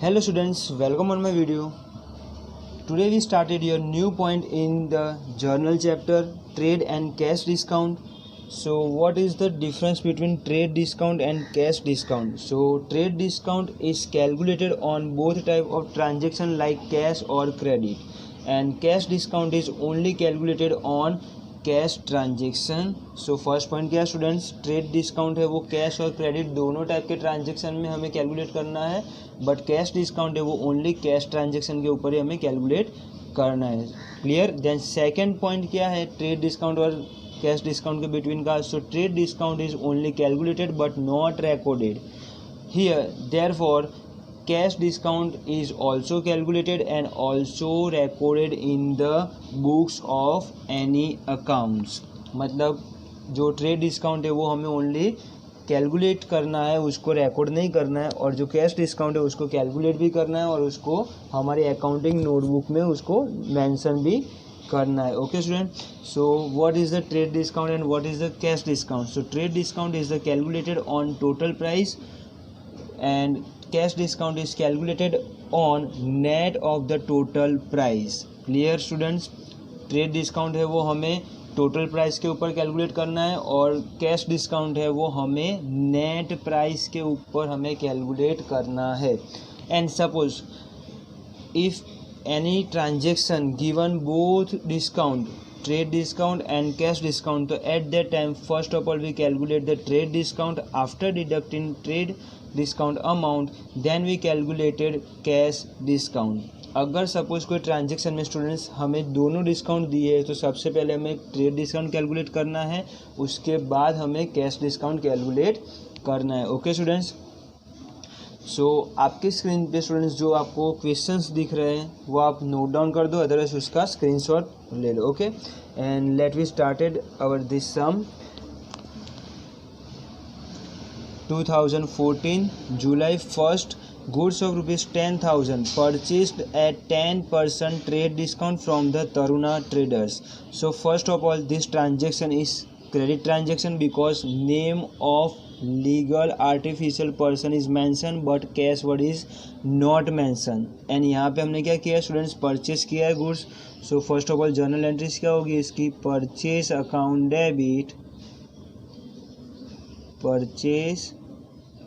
Hello students, welcome on my video. Today we started your new point in the journal chapter, trade and cash discount. So what is the difference between trade discount and cash discount? So trade discount is calculated on both type of transaction like cash or credit, and cash discount is only calculated on cash transaction. So first point क्या है students, trade discount है वो cash और credit दोनों type के transaction में हमें calculate करना है, बट कैश डिस्काउंट है वो ओनली कैश ट्रांजेक्शन के ऊपर ही हमें कैलकुलेट करना है. क्लियर. देन सेकंड पॉइंट क्या है ट्रेड डिस्काउंट और कैश डिस्काउंट के बिटवीन का. So trade discount is only calculated but not recorded here, therefore cash discount is also calculated and also recorded in the books of any accounts. मतलब जो trade discount है वो हमें only calculate करना है, उसको रिकॉर्ड नहीं करना है, और जो कैश डिस्काउंट है उसको कैलकुलेट भी करना है और उसको हमारे अकाउंटिंग नोटबुक में उसको मेंशन भी करना है. Okay student. So what is the trade discount and what is the cash discount. So trade discount is the calculated on total price and cash discount is calculated on net of the total price. Clear students. Trade discount है वो हमें total price के ऊपर calculate करना है और cash discount है वो हमें नेट प्राइस के ऊपर हमें कैलकुलेट करना है. And suppose if any transaction given both discount, trade discount and cash discount, so at that time first of all we calculate the trade discount. After deducting trade discount amount then we calculated cash discount. अगर suppose कोई transaction में students हमें दोनों discount दिए है तो सबसे पहले हमें ट्रेड डिस्काउंट कैलकुलेट करना है, उसके बाद हमें कैश डिस्काउंट कैलकुलेट करना है. Okay students. सो आपकी स्क्रीन पे स्टूडेंट्स जो आपको क्वेश्चंस दिख रहे हैं वो आप नोट डाउन कर दो, अदरवाइज उसका स्क्रीनशॉट ले लो. Okay. And let we started our this sum. 2014 July 1st, goods of rupees 10,000 purchased at 10% trade discount from the Taruna traders. So first of all this transaction is credit transaction because name of legal artificial person is mentioned but cash word is not mentioned. And यहाँ पे हमने क्या किया students, purchase किया है goods. So first of all journal entries क्या होगी इसकी, purchase account debit, purchase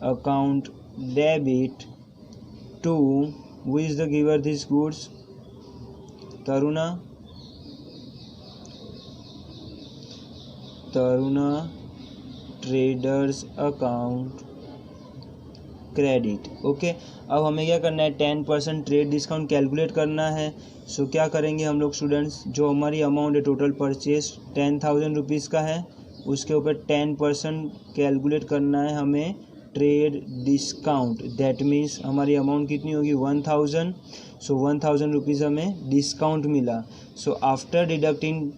account debit to who is the giver this goods, Taruna traders account credit. Okay. अब हमें क्या करना है 10% ट्रेड डिस्काउंट कैलकुलेट करना है. सो क्या करेंगे हम लोग स्टूडेंट्स, जो हमारी अमाउंट है टोटल परचेस 10,000 रुपीज़ का है उसके ऊपर 10% कैलकुलेट करना है हमें ट्रेड डिस्काउंट. दैट मीन्स हमारी अमाउंट कितनी होगी 1,000. सो 1,000 रुपीज़ हमें डिस्काउंट मिला. सो आफ्टर डिडक्टिंग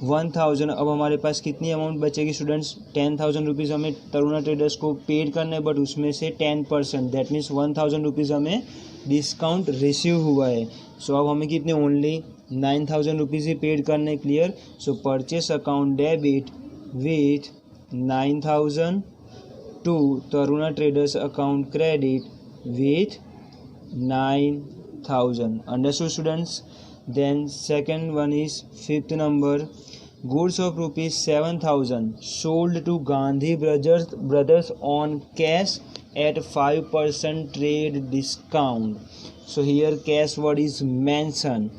1,000 अब हमारे पास कितनी अमाउंट बचेगी स्टूडेंट्स, 10,000 रुपीज़ हमें तरुणा ट्रेडर्स को पेड करना है, बट उसमें से 10% दैट मीन्स 1,000 रुपीज़ हमें डिस्काउंट रिसीव हुआ है. सो अब हमें कितने ओनली 9,000 रुपीज़ ही पेड करने. Clear. So purchase account debit with 9,000 to Taruna traders account credit with 9,000. Understood students. Then second one is fifth number, goods of rupees 7,000 sold to Gandhi brothers on cash at 5% trade discount. So here cash word is mentioned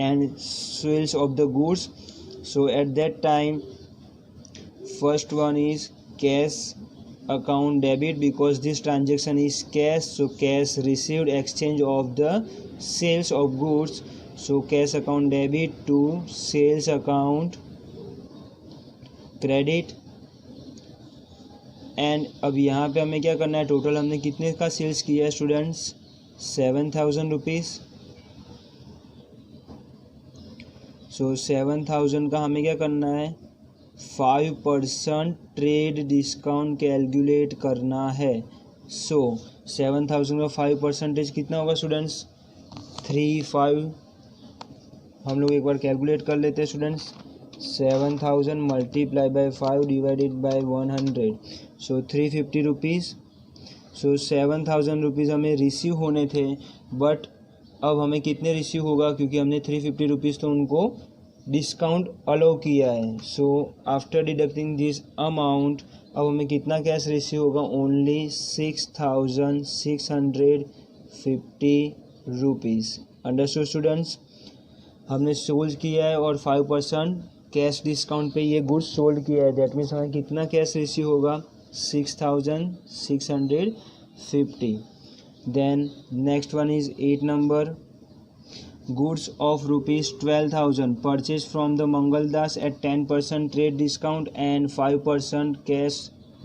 and sales of the goods. So at that time first one is cash account debit because this transaction is cash. So cash received exchange of the sales of goods. So cash account debit to sales account credit. And अब यहाँ पे हमें क्या करना है, total हमने कितने का सेल्स किया है स्टूडेंट्स 7,000 रुपीज़. सो 7,000 का हमें क्या करना है 5% ट्रेड डिस्काउंट कैलकुलेट करना है. सो 7,000 का 5% कितना होगा स्टूडेंट्स 3,5. हम लोग एक बार कैलकुलेट कर लेते हैं students. 7,000 multiply by 5 divided by 100. So 350 rupees. So 7,000 rupees हमें रिसीव होने थे, बट अब हमें कितने रिसीव होगा, क्योंकि हमने 350 रुपीज़ तो उनको डिस्काउंट अलाउ किया है। So after deducting this amount अब हमें कितना कैश रिसीव होगा, ओनली 6,650 रुपीज़। अंडरस्टूड स्टूडेंट्स, हमने सोल्ड किया है और 5% कैश डिस्काउंट पे ये गुड्स सोल्ड किया है। दैट मीन्स हमें कितना कैश रिसीव होगा, 6,650। Then next one is 8 number, goods of rupees 12,000 purchased from the Mangaldas at 10% trade discount and 5% cash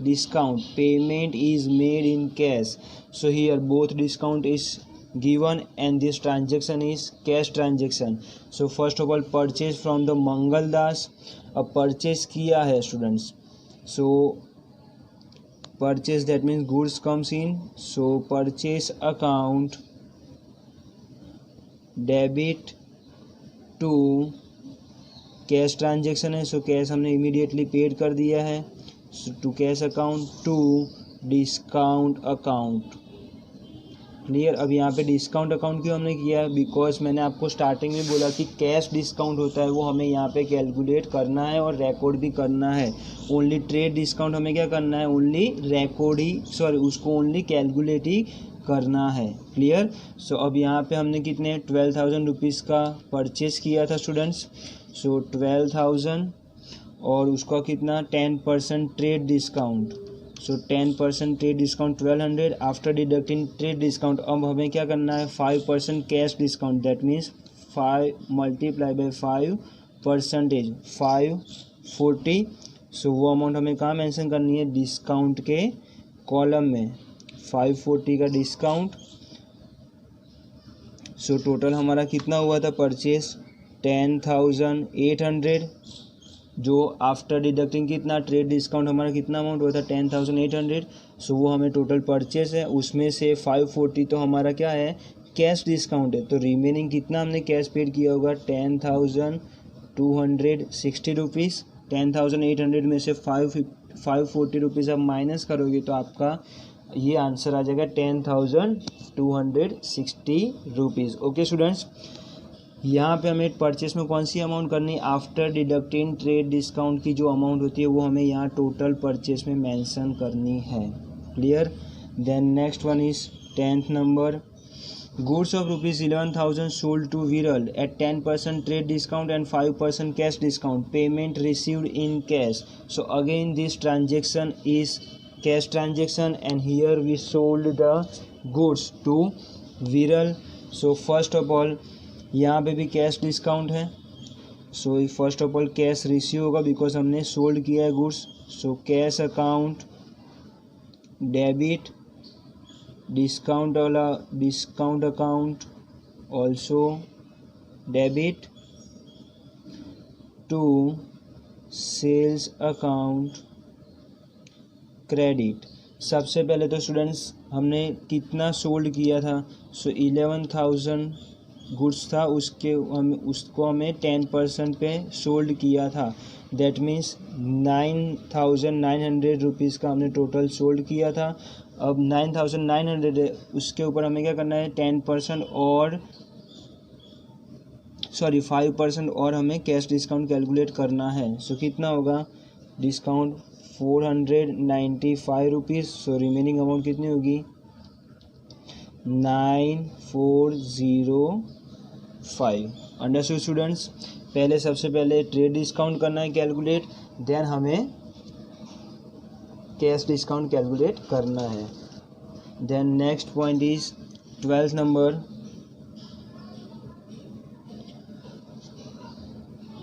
discount. Payment is made in cash. So here both discount is given and this transaction is cash transaction. So first of all purchase from the Mangaldas, अब purchase किया है students. So purchase, that means goods comes in. So purchase account debit to cash transaction है, so cash हमने immediately paid कर दिया है, to cash account to discount account. Clear. अब यहाँ पे डिस्काउंट अकाउंट क्यों हमने किया है, बिकॉज मैंने आपको स्टार्टिंग में बोला कि कैश डिस्काउंट होता है वो हमें यहाँ पे कैलकुलेट करना है और रिकॉर्ड भी करना है। ओनली ट्रेड डिस्काउंट हमें क्या करना है, ओनली रिकॉर्ड ही, सॉरी उसको ओनली कैलकुलेट ही करना है। क्लियर। सो अब यहाँ पे हमने कितने 12,000 रुपीज़ का परचेस किया था स्टूडेंट्स। सो 12,000 और उसका कितना 10% ट्रेड डिस्काउंट, सो 10% trade discount 1200 after deducting trade discount. अब हमें क्या करना है 5% cash discount, that means 5 multiply by 5%, 540। सो वो अमाउंट हमें कहाँ मेंशन करनी है, डिस्काउंट के कॉलम में, 540 का डिस्काउंट। सो टोटल हमारा कितना हुआ था परचेस 10,800, जो आफ्टर डिडक्टिंग कितना ट्रेड डिस्काउंट हमारा कितना अमाउंट हुआ था 10,800। सो वो हमें टोटल परचेस है, उसमें से 540 तो हमारा क्या है कैश डिस्काउंट है, तो रिमेनिंग कितना हमने कैश पेड किया होगा 10,260 रुपीज़। 10,800 में से 540 रुपीज़ आप माइनस करोगे तो आपका ये आंसर आ जाएगा 10,260 रुपीज़। ओके स्टूडेंट्स, यहाँ पे हमें परचेस में कौन सी अमाउंट करनी है, आफ्टर डिडक्टिंग ट्रेड डिस्काउंट की जो अमाउंट होती है वो हमें यहाँ टोटल परचेस में मेंशन करनी है। Clear. Then next one is 10th number, goods of rupees 11,000 sold to Viral at 10% trade discount and 5% cash discount. Payment received in cash. So again this transaction is cash transaction and here we sold the goods to Viral. So first of all यहाँ पे भी cash discount है, so first of all cash receive होगा because हमने sold किया है goods. So cash account debit, discount वाला discount account also debit to sales account credit. सबसे पहले तो स्टूडेंट्स हमने कितना सोल्ड किया था, सो 11,000 गुड्स था, उसको हमें 10% पे सोल्ड किया था, दैट मीन्स 9,900 रुपीज़ का हमने टोटल सोल्ड किया था। अब 9,900 है, उसके ऊपर हमें क्या करना है 10% और 5% और हमें कैश डिस्काउंट कैलकुलेट करना है। सो कितना होगा discount 495 rupees. So remaining amount कितनी होगी 9,405। अंडरस्टूड स्टूडेंट्स, पहले सबसे पहले ट्रेड डिस्काउंट करना है कैलकुलेट, देन हमें कैश डिस्काउंट कैलकुलेट करना है। Then next point is 12th number,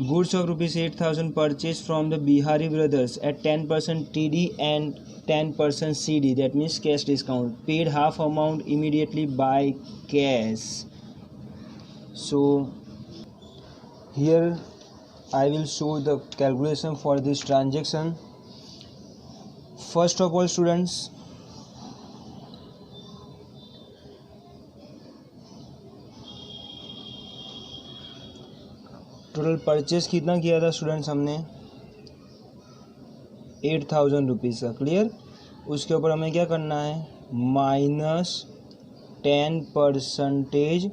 goods of rupees 8,000 purchased from the Bihari brothers at 10% TD and 10% CD, that means cash discount. Paid half amount immediately by cash. So here I will show the calculation for this transaction. First of all students, total purchase कितना किया था students हमने 8,000 rupees का। Clear. उसके ऊपर हमें क्या करना है minus 10%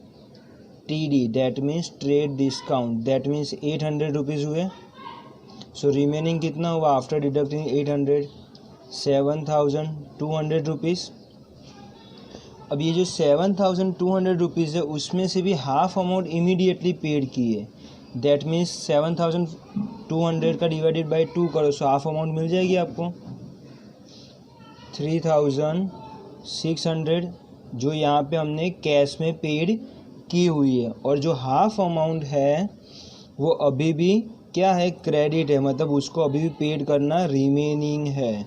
TD, that means trade discount, that means 800 rupees हुए. सो रिमेनिंग कितना हुआ आफ्टर डिडक्टिंग 800? 7200 रुपीज़. अब ये जो 7200 रुपीज़ है उसमें से भी हाफ अमाउंट इमीडिएटली पेड की है, दैट मीन्स 7200 का डिवाइडेड बाई 2 करो, सो हाफ अमाउंट मिल जाएगी आपको 3600, जो यहाँ पे हमने कैश में पेड की हुई है. और जो हाफ अमाउंट है वो अभी भी क्या है, क्रेडिट है, मतलब उसको अभी भी पेड करना रिमेनिंग है.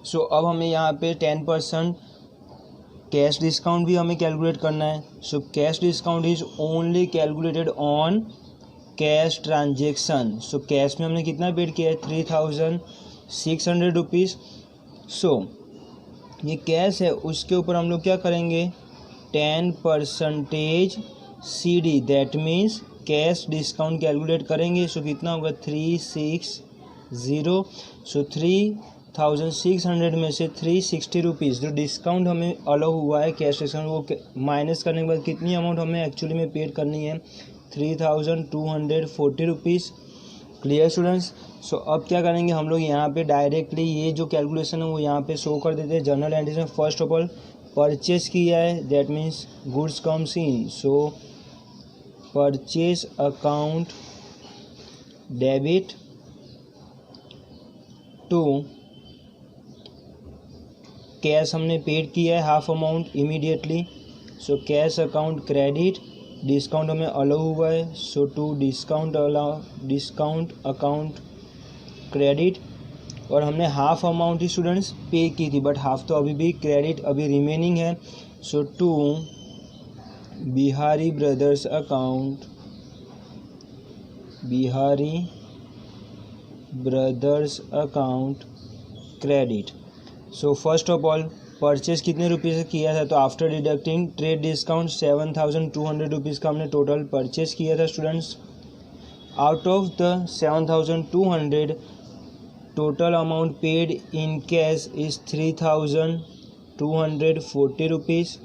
सो अब हमें यहाँ पे 10% कैश डिस्काउंट भी हमें कैलकुलेट करना है. So cash discount is only calculated on cash transaction. So cash में हमने कितना पेड किया है, 3600 रुपीज़. सो ये कैश है, उसके ऊपर हम लोग क्या करेंगे, 10% CD, that means cash discount calculate करेंगे. सो कितना होगा 360. सो 3600 में से 360 रुपीज़ जो डिस्काउंट हमें अलाउ हुआ है कैश डिस्काउंट, वो माइनस करने के बाद कितनी अमाउंट हमें एक्चुअली में पेड करनी है, 3240 रुपीज़. Clear students. सो अब क्या करेंगे हम लोग, यहाँ पे डायरेक्टली ये जो कैलकुलेशन है वो यहाँ पे शो कर देते हैं जर्नल एंट्रीज में. फर्स्ट ऑफ ऑल परचेज किया है, that means goods comes in. So purchase account debit to cash हमने पेड किया है half amount immediately. So cash account credit, discount हमें अलाउ हुआ है, so to discount account credit. और हमने हाफ अमाउंट ही स्टूडेंट्स पे की थी, बट हाफ तो अभी भी क्रेडिट अभी रिमेनिंग है. So to Bihari brothers account credit. So first of all purchase कितने रुपये से किया था, तो after deducting trade discount 7200 rupees का हमने टोटल परचेज किया था students. Out of the 7200 total amount paid in cash is 3240 rupees.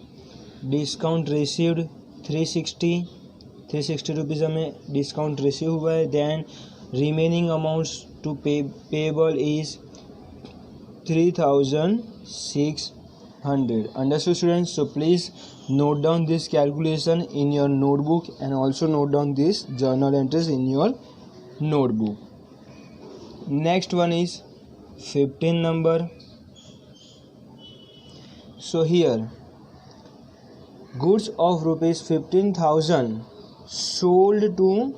Discount received 360 rupees हमें डिस्काउंट रिसीव हुआ है. Then remaining amounts to payable is 3600. Understood students? So please note down this calculation in your notebook and also note down this journal entries in your notebook. Next one is 15 number. So here goods of rupees 15,000 sold to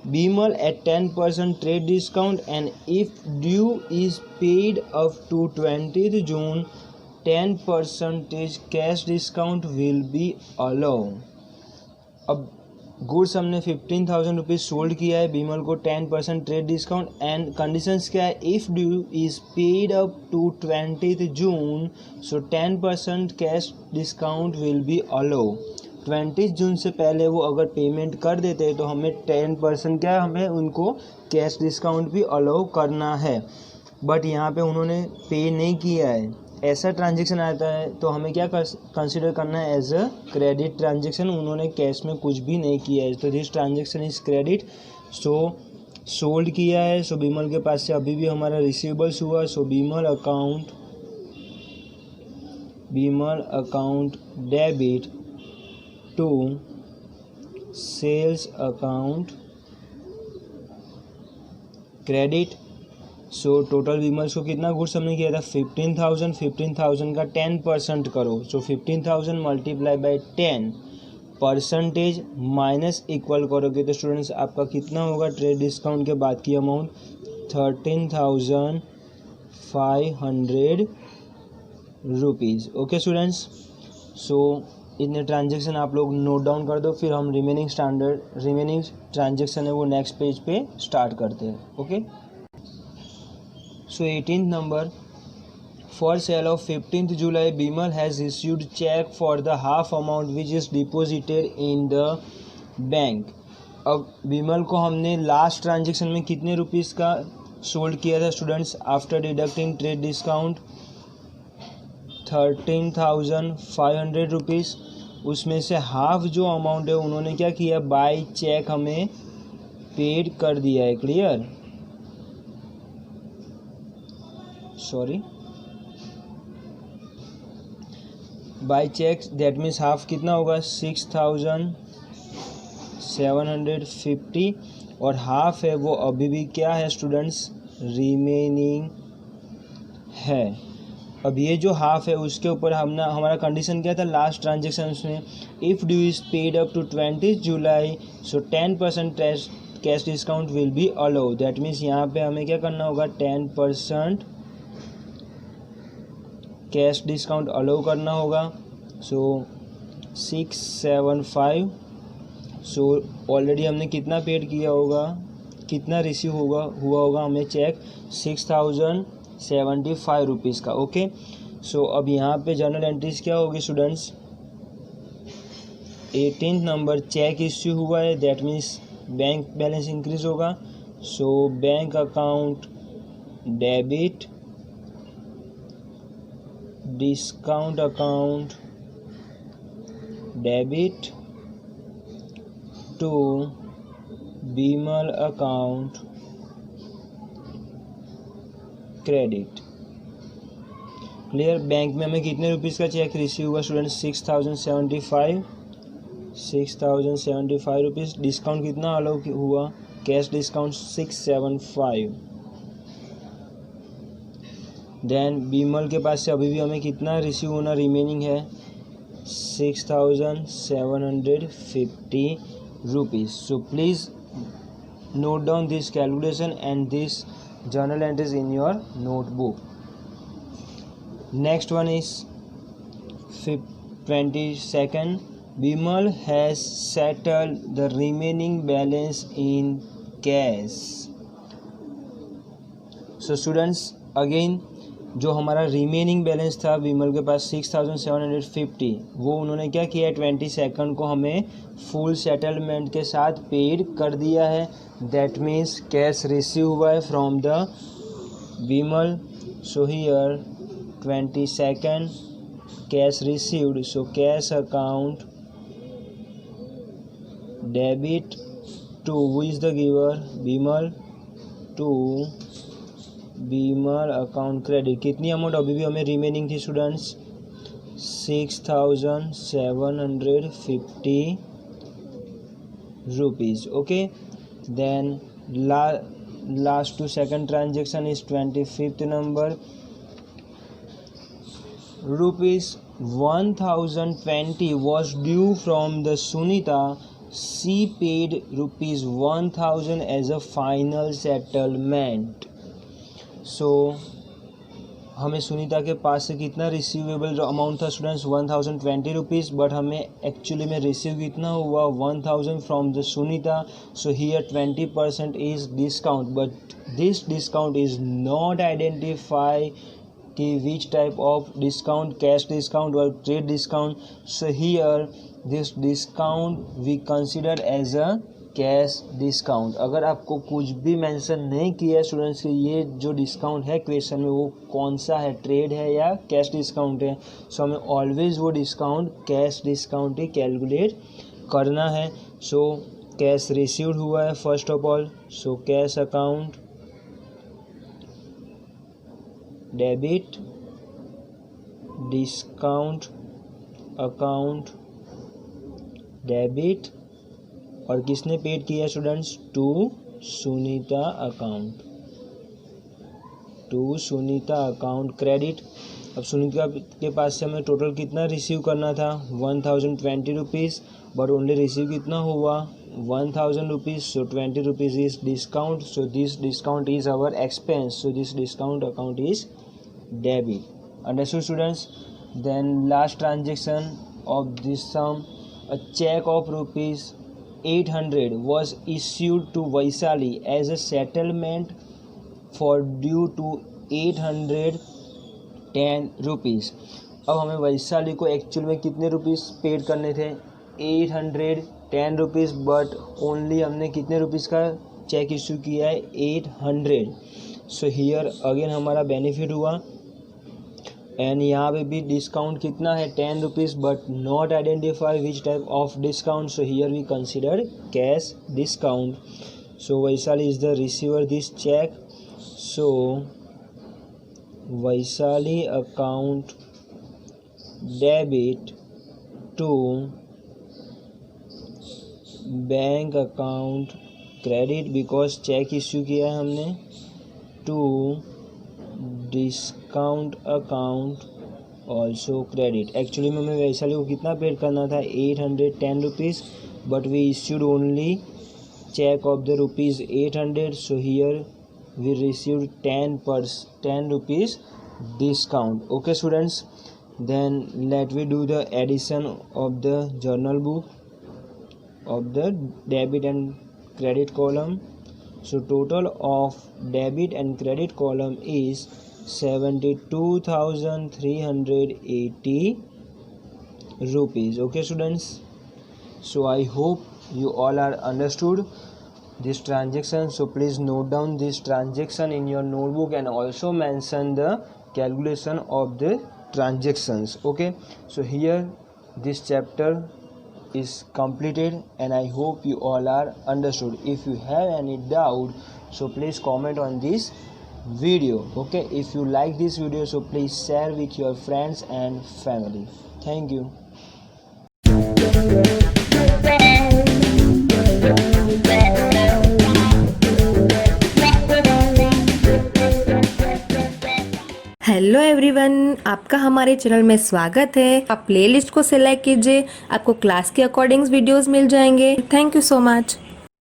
Bimal at 10% trade discount, and if due is paid up to 20th June, 10% cash discount will be allowed. अब goods हमने 15,000 rupees sold किया है बीमल को 10% trade discount, and conditions क्या है, if due is paid up to 20th June, so 10% cash discount will be allow. 20 जून से पहले वो अगर पेमेंट कर देते हैं तो हमें 10% क्या हमें उनको कैश डिस्काउंट भी अलाउ करना है. बट यहाँ पे उन्होंने पे नहीं किया है, ऐसा ट्रांजेक्शन आता है तो हमें क्या कंसिडर करना है, एज अ क्रेडिट ट्रांजेक्शन. उन्होंने कैश में कुछ भी नहीं किया है, तो this transaction is credit. So sold किया है, सो बीमल के पास से अभी भी हमारा रिसीवेबल्स हुआ. So Bimal account debit to sales account credit. So total बीमल्स को कितना गुड्स हमने किया था 15,000 का 10% करो. सो 15,000 multiply by 10 percentage minus equal करोगे तो स्टूडेंट्स आपका कितना होगा ट्रेड डिस्काउंट के बाद की amount 13,500 rupees. Okay students. So इतने ट्रांजेक्शन आप लोग नोट डाउन कर दो, फिर हम रिमेनिंग ट्रांजेक्शन है वो नेक्स्ट पेज पे स्टार्ट करते हैं. Okay. So 18th number, for sale of 15th July, Bimal has issued check for the half amount which is deposited in the bank. अब बीमल को हमने लास्ट ट्रांजेक्शन में कितने रुपीज़ का सोल्ड किया था students after deducting trade discount 13,500 rupees, उसमें से हाफ जो अमाउंट है उन्होंने क्या किया, बाय चेक हमें पेड कर दिया है। Clear, sorry, by cheque, that means half कितना होगा, 6,750, और हाफ है वो अभी भी क्या है स्टूडेंट्स, रिमेनिंग है। अब ये जो हाफ है उसके ऊपर हमारा कंडीशन क्या था लास्ट ट्रांजेक्शन में, if due is paid up to 20 July so 10% cash discount will be allow. That means यहाँ पे हमें क्या करना होगा, 10% कैश डिस्काउंट अलाउ करना होगा। सो 675, सो ऑलरेडी हमने कितना पेड किया होगा, कितना रिसीव हुआ होगा हमें चेक, 6,075 रुपीज़ का। ओके, सो अब यहाँ पे जर्नल एंट्रीज क्या होगी स्टूडेंट्स, 18 नंबर चेक इश्यू हुआ है, that means bank balance increase होगा। So bank account debit, discount account debit to Bimal account credit. Clear, bank में हमें कितने रुपीज़ का चेक रिसीव हुआ स्टूडेंट, 6,075 रुपीज़। डिस्काउंट कितना अलाउ हुआ, कैश डिस्काउंट 675। देन बीमल के पास से अभी भी हमें कितना रिसीव होना रिमेनिंग है, 6,750 rupees. So please note down this calculation and this journal entries in your notebook. Next one is 22nd. Bimal has settled the remaining balance in cash. So students, again जो हमारा remaining balance था विमल के पास 6,750, वो उन्होंने क्या किया है, 22 को हमें फुल सेटलमेंट के साथ पेड कर दिया है। दैट मीन्स कैश रिसीव हुआ है from the Vimal. So here 22 cash received, so cash account debit to who is the giver, Vimal, to Bimal account credit. कितनी अमाउंट अभी भी हमें रिमेनिंग थी students, 6,750 rupees. Okay, then last two second transaction is 25th number, ₹1020 was due from the Sunita. She paid ₹1,000 as a final settlement. So हमें सुनीता के पास से कितना रिसीवेबल अमाउंट था स्टूडेंट्स, 1020 रुपीज़, बट हमें एक्चुअली में रिसीव कितना हुआ, 1000 from the Sunita. So here 20% is discount, but this discount is not identify कि which type of discount, cash discount और trade discount. So here this discount we consider as a cash discount. अगर आपको कुछ भी mention नहीं किया है students कि ये जो डिस्काउंट है क्वेश्चन में वो कौन सा है, ट्रेड है या कैश डिस्काउंट है, सो हमें ऑलवेज वो डिस्काउंट कैश डिस्काउंट ही कैलकुलेट करना है। सो कैश रिसीव्ड हुआ है first of all, so cash account debit, discount account debit, और किसने पेड किया students, to Sunita account, to Sunita account credit. अब सुनीता के पास से हमें टोटल कितना रिसीव करना था, 1020 रुपीज़, बट ओनली रिसीव कितना हुआ, 1000 rupees. So 20 rupees is discount, so this discount is our expense, so this discount account is debit. Understood students? Then last transaction of this sum, a cheque of ₹800 was issued to Vaishali as a settlement for due to 810 rupees. अब हमें वैशाली को actual में कितने rupees paid करने थे, 810 rupees, but only हमने कितने रुपीज़ का चेक इशू किया है, 800। सो हियर अगेन हमारा बेनिफिट हुआ, एंड यहाँ पे भी डिस्काउंट कितना है 10 rupees, but not identify which type of discount, so here we consider cash discount. So Vaishali is the receiver this cheque. So Vaishali account debit to bank account credit, because cheque issue किया है हमने, to discount account also credit. Actually में हमें वैशाली को कितना paid करना था 810 rupees, but we issued only cheque of the rupees 800. So here we received 10 rupees discount. Okay students, then let we do the addition of the journal book of the debit and credit column. So total of debit and credit column is 72,380 rupees. Okay students, so I hope you all are understood this transaction. So please note down this transaction in your notebook and also mention the calculation of the transactions. Okay, so here this chapter is completed and I hope you all are understood. If you have any doubt, so please comment on this video. Okay, if you like this video, so please share with your friends and family. Thank you. Hello everyone, आपका हमारे channel में स्वागत है. आप playlist को select कीजिए, आपको class के अकॉर्डिंग वीडियोस मिल जाएंगे. Thank you so much.